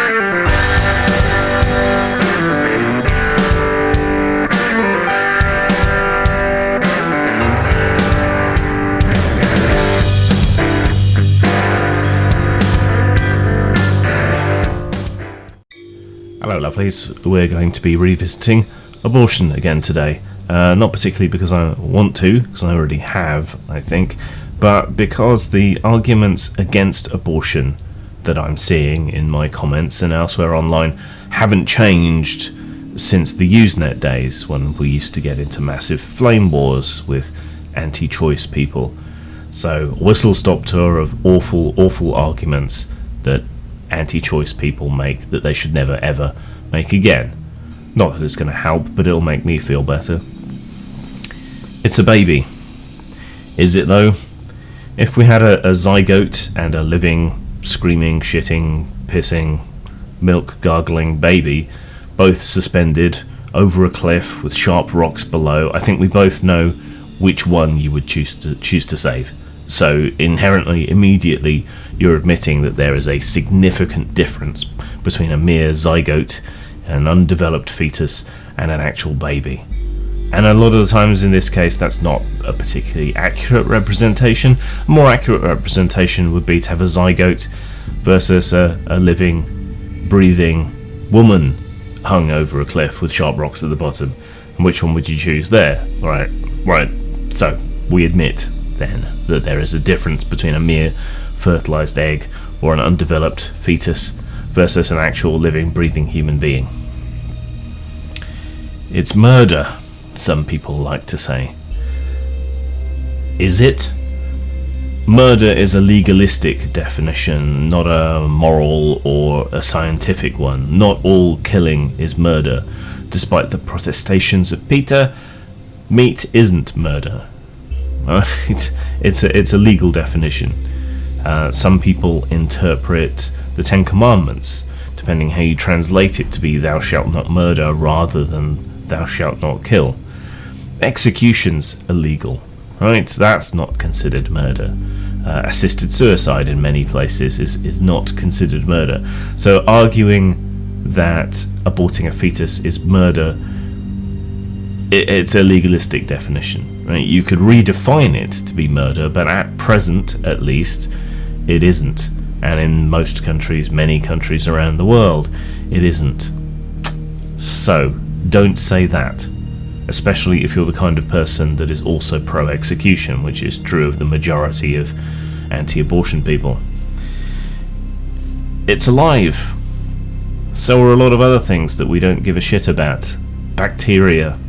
Hello lovelies, we're going to be revisiting abortion again today. Not particularly because I want to, because I already have, I think, but because the arguments against abortion that I'm seeing in my comments and elsewhere online haven't changed since the USENET days, when we used to get into massive flame wars with anti-choice people. So, whistle-stop tour of awful arguments that anti-choice people make that they should never ever make again. Not that it's going to help, but it'll make me feel better. It's a baby. Is it though? If we had a zygote and a living, screaming, shitting, pissing, milk gargling baby, both suspended over a cliff with sharp rocks below, I think we both know which one you would choose to save. So inherently, immediately, you're admitting that there is a significant difference between a mere zygote, an undeveloped fetus, and an actual baby. And a lot of the times in this case, that's not a particularly accurate representation. A more accurate representation would be to have a zygote versus a living, breathing woman hung over a cliff with sharp rocks at the bottom. And which one would you choose there? Right. So, we admit then that there is a difference between a mere fertilized egg or an undeveloped fetus versus an actual living, breathing human being. It's murder, some people like to say. Is it? Murder is a legalistic definition, not a moral or a scientific one. Not all killing is murder. Despite the protestations of Peter, meat isn't murder. It's a legal definition. Some people interpret the Ten Commandments, depending how you translate it, to be thou shalt not murder rather than thou shalt not kill. Execution's illegal, right? That's not considered murder. Assisted suicide in many places is not considered murder. So arguing that aborting a fetus is murder, it's a legalistic definition. Right? You could redefine it to be murder, but at present, at least, it isn't. And in most countries, many countries around the world, it isn't. So, don't say that. Especially if you're the kind of person that is also pro-execution, which is true of the majority of anti-abortion people. It's alive. So are a lot of other things that we don't give a shit about. Bacteria,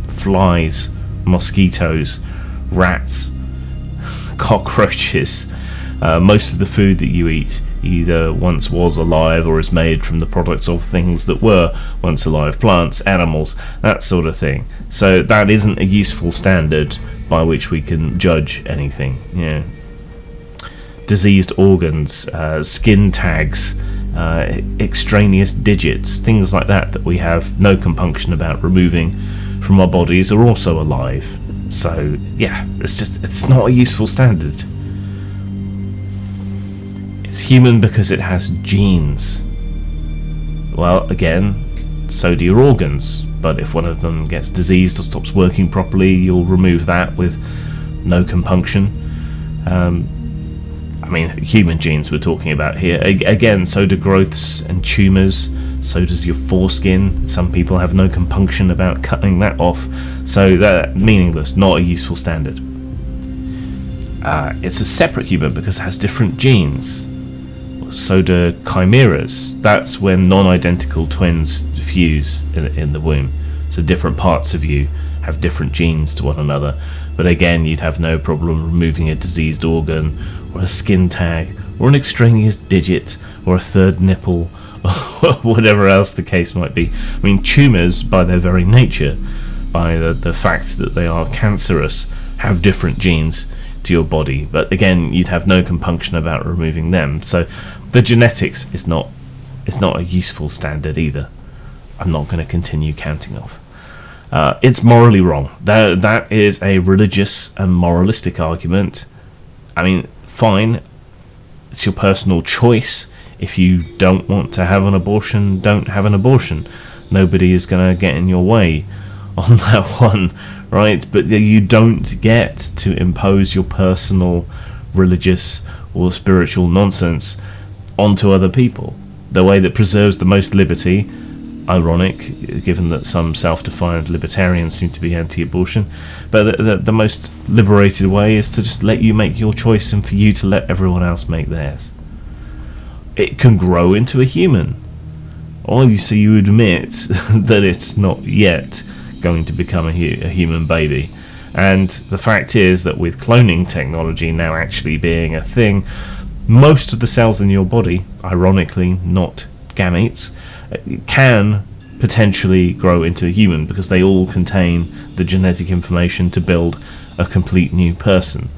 flies, mosquitoes, rats, cockroaches. Most of the food that you eat either once was alive or is made from the products of things that were once alive, plants, animals, that sort of thing. So that isn't a useful standard by which we can judge anything. Yeah. Diseased organs, skin tags, extraneous digits, things like that we have no compunction about removing from our bodies are also alive. So yeah, it's not a useful standard. It's human because it has genes. Well, again, so do your organs, but if one of them gets diseased or stops working properly, you'll remove that with no compunction. Human genes we're talking about here. Again, so do growths and tumours, so does your foreskin. Some people have no compunction about cutting that off, so that's meaningless, not a useful standard. It's a separate human because it has different genes. So do chimeras. That's when non-identical twins fuse in the womb. So different parts of you have different genes to one another. But again, you'd have no problem removing a diseased organ, or a skin tag, or an extraneous digit, or a third nipple, or whatever else the case might be. I mean, tumours, by their very nature, by the fact that they are cancerous, have different genes to your body. But again, you'd have no compunction about removing them. So the genetics is not a useful standard either. I'm not going to continue counting off. It's morally wrong. That is a religious and moralistic argument. I mean, fine, it's your personal choice If you don't want to have an abortion, don't have an abortion. Nobody is going to get in your way on that one, right? But you don't get to impose your personal religious or spiritual nonsense onto other people. The way that preserves the most liberty, ironic given that some self-defined libertarians seem to be anti-abortion, but the most liberated way is to just let you make your choice and for you to let everyone else make theirs. It can grow into a human, or you admit that it's not yet going to become a human baby. And the fact is that with cloning technology now actually being a thing, most of the cells in your body, ironically not gametes, can potentially grow into a human because they all contain the genetic information to build a complete new person.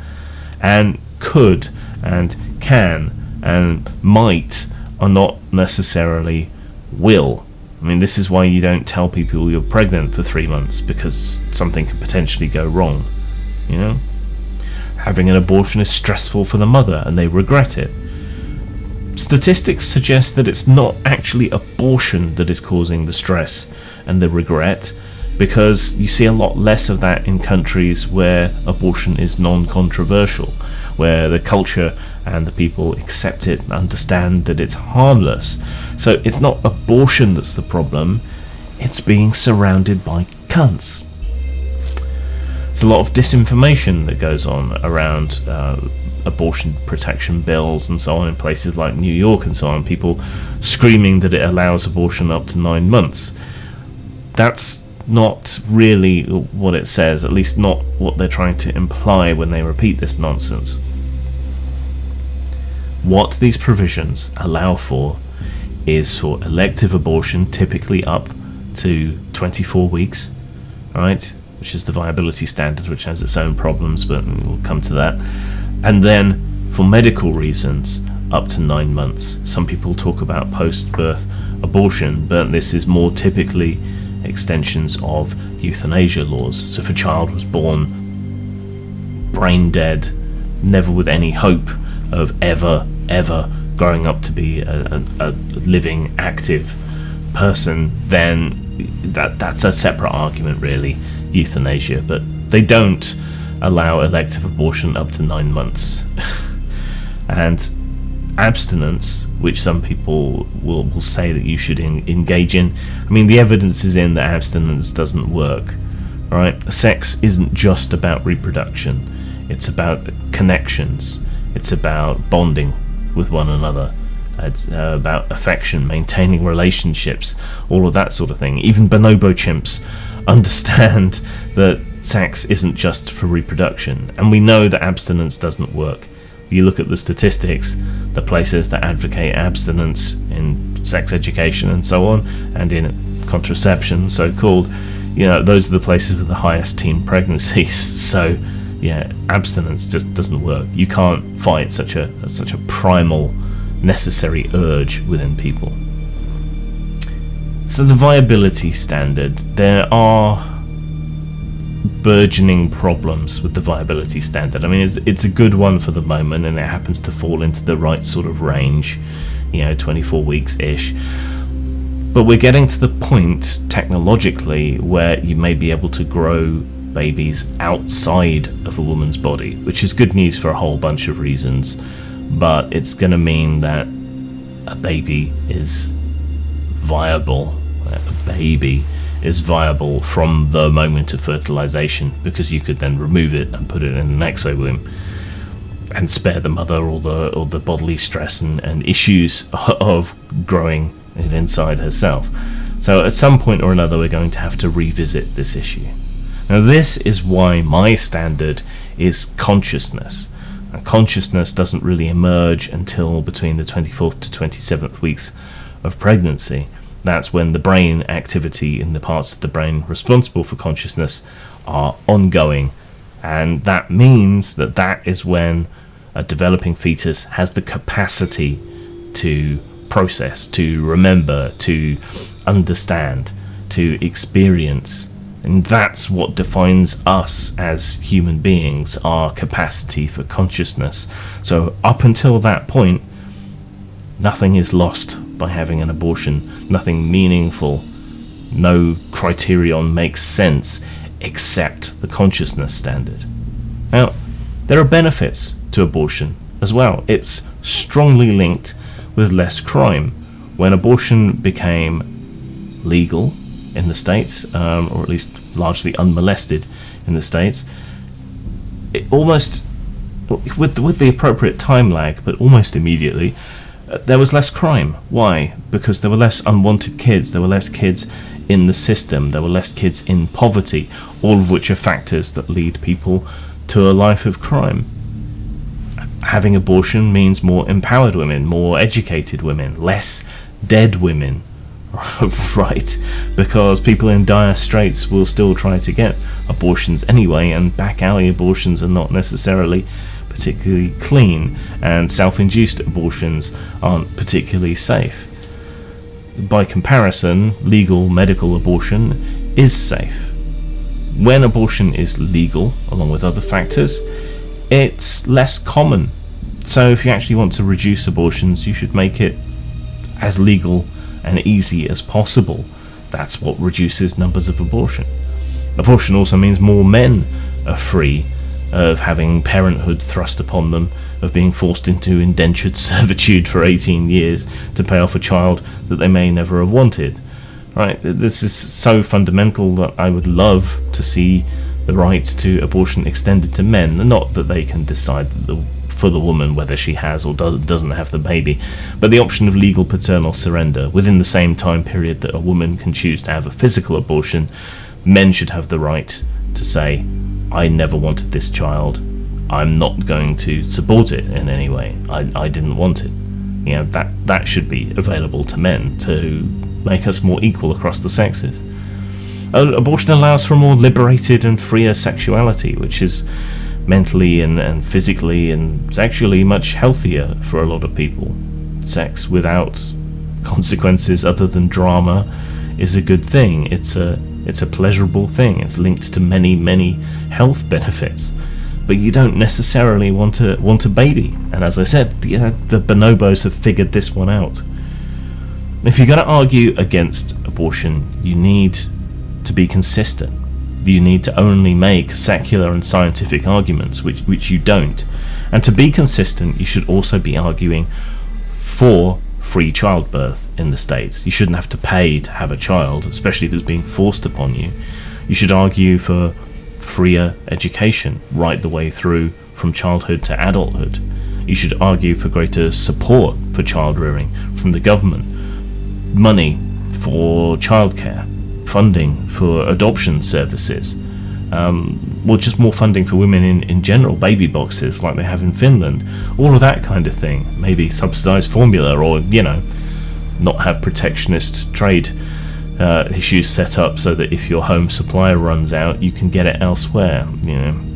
And could and can and might are not necessarily will. I mean, this is why you don't tell people you're pregnant for 3 months, because something could potentially go wrong, you know? Having an abortion is stressful for the mother and they regret it. Statistics suggest that it's not actually abortion that is causing the stress and the regret, because you see a lot less of that in countries where abortion is non-controversial, where the culture and the people accept it and understand that it's harmless. So it's not abortion that's the problem, it's being surrounded by cunts. There's a lot of disinformation that goes on around abortion protection bills and so on in places like New York and so on. People screaming that it allows abortion up to 9 months. That's not really what it says, at least not what they're trying to imply when they repeat this nonsense. What these provisions allow for is for elective abortion, typically up to 24 weeks, right? Which is the viability standard, which has its own problems, but we'll come to that. And then for medical reasons, up to 9 months. Some people talk about post-birth abortion, but this is more typically extensions of euthanasia laws. So if a child was born brain dead, never with any hope of ever growing up to be a living, active person, then that's a separate argument, really, euthanasia. But they don't allow elective abortion up to 9 months. And abstinence, which some people will say that you should engage in, I mean, the evidence is in that abstinence doesn't work, right? Sex isn't just about reproduction, it's about connections, it's about bonding with one another, it's about affection, maintaining relationships, all of that sort of thing. Even bonobo chimps understand that sex isn't just for reproduction, and we know that abstinence doesn't work. If you look at the statistics, the places that advocate abstinence in sex education and so on, and in contraception, so-called, you know, those are the places with the highest teen pregnancies. So yeah, abstinence just doesn't work. You can't fight such a primal, necessary urge within people. So the viability standard, there are burgeoning problems with the viability standard. I mean, it's a good one for the moment, and it happens to fall into the right sort of range, 24 weeks-ish. But we're getting to the point, technologically, where you may be able to grow babies outside of a woman's body, which is good news for a whole bunch of reasons, but it's going to mean that a baby is viable. A baby is viable from the moment of fertilization, because you could then remove it and put it in an exo-womb and spare the mother all the bodily stress and issues of growing it inside herself. So at some point or another, we're going to have to revisit this issue. Now, this is why my standard is consciousness. And consciousness doesn't really emerge until between the 24th to 27th weeks of pregnancy. That's when the brain activity in the parts of the brain responsible for consciousness are ongoing. And that means that is when a developing fetus has the capacity to process, to remember, to understand, to experience. And that's what defines us as human beings, our capacity for consciousness. So up until that point, Nothing is lost by having an abortion. Nothing meaningful, no criterion makes sense except the consciousness standard. Now, there are benefits to abortion as well. It's strongly linked with less crime. When abortion became legal in the States, or at least largely unmolested in the States, it almost, with the appropriate time lag, but almost immediately, there was less crime. Why? Because there were less unwanted kids, there were less kids in the system, there were less kids in poverty, all of which are factors that lead people to a life of crime. Having abortion means more empowered women, more educated women, less dead women, right? Because people in dire straits will still try to get abortions anyway, and back alley abortions are not necessarily particularly clean, and self-induced abortions aren't particularly safe. By comparison, legal medical abortion is safe. When abortion is legal, along with other factors, it's less common. So if you actually want to reduce abortions, you should make it as legal and easy as possible. That's what reduces numbers of abortion. Abortion also means more men are free of having parenthood thrust upon them, of being forced into indentured servitude for 18 years to pay off a child that they may never have wanted. Right? This is so fundamental that I would love to see the right to abortion extended to men. Not that they can decide for the woman whether she has or doesn't have the baby, but the option of legal paternal surrender within the same time period that a woman can choose to have a physical abortion. Men should have the right to say, I never wanted this child, I'm not going to support it in any way, I didn't want it. You know, that should be available to men to make us more equal across the sexes. Abortion allows for a more liberated and freer sexuality, which is mentally and physically and sexually much healthier for a lot of people. Sex without consequences other than drama is a good thing. It's a pleasurable thing. It's linked to many health benefits. But you don't necessarily want a baby. And as I said, the bonobos have figured this one out. If you're going to argue against abortion, you need to be consistent. You need to only make secular and scientific arguments, which you don't. And to be consistent, you should also be arguing for free childbirth in the States. You shouldn't have to pay to have a child, especially if it's being forced upon you. You should argue for freer education right the way through from childhood to adulthood. You should argue for greater support for child rearing from the government, money for childcare, funding for adoption services, well, just more funding for women in general, baby boxes like they have in Finland, all of that kind of thing. Maybe subsidised formula, or, not have protectionist trade issues set up so that if your home supplier runs out, you can get it elsewhere.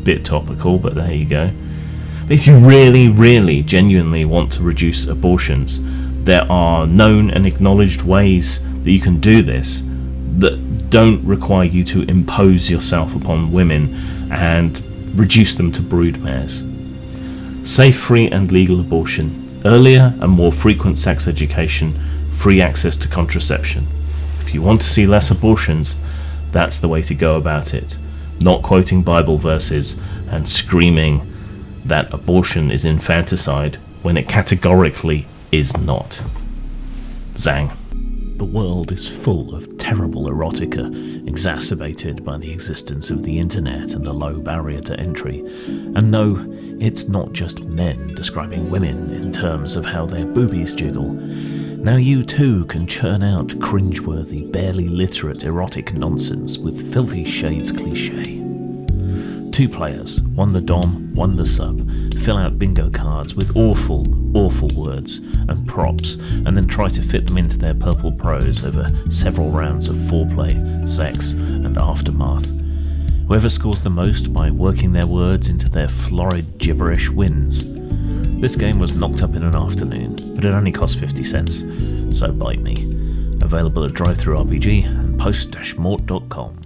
Bit topical, but there you go. But if you really, genuinely want to reduce abortions, there are known and acknowledged ways that you can do this that don't require you to impose yourself upon women and reduce them to broodmares. Safe, free and legal abortion, earlier and more frequent sex education, free access to contraception. If you want to see less abortions, that's the way to go about it. Not quoting Bible verses and screaming that abortion is infanticide when it categorically is not. Zang. The world is full of terrible erotica, exacerbated by the existence of the internet and the low barrier to entry. And no, it's not just men describing women in terms of how their boobies jiggle. Now you too can churn out cringeworthy, barely literate erotic nonsense with filthy shades cliché. 2 players, one the dom, one the sub, fill out bingo cards with awful words and props, and then try to fit them into their purple prose over several rounds of foreplay, sex, and aftermath. Whoever scores the most by working their words into their florid gibberish wins. This game was knocked up in an afternoon, but it only cost 50 cents, so bite me. Available at DriveThruRPG and post-mort.com.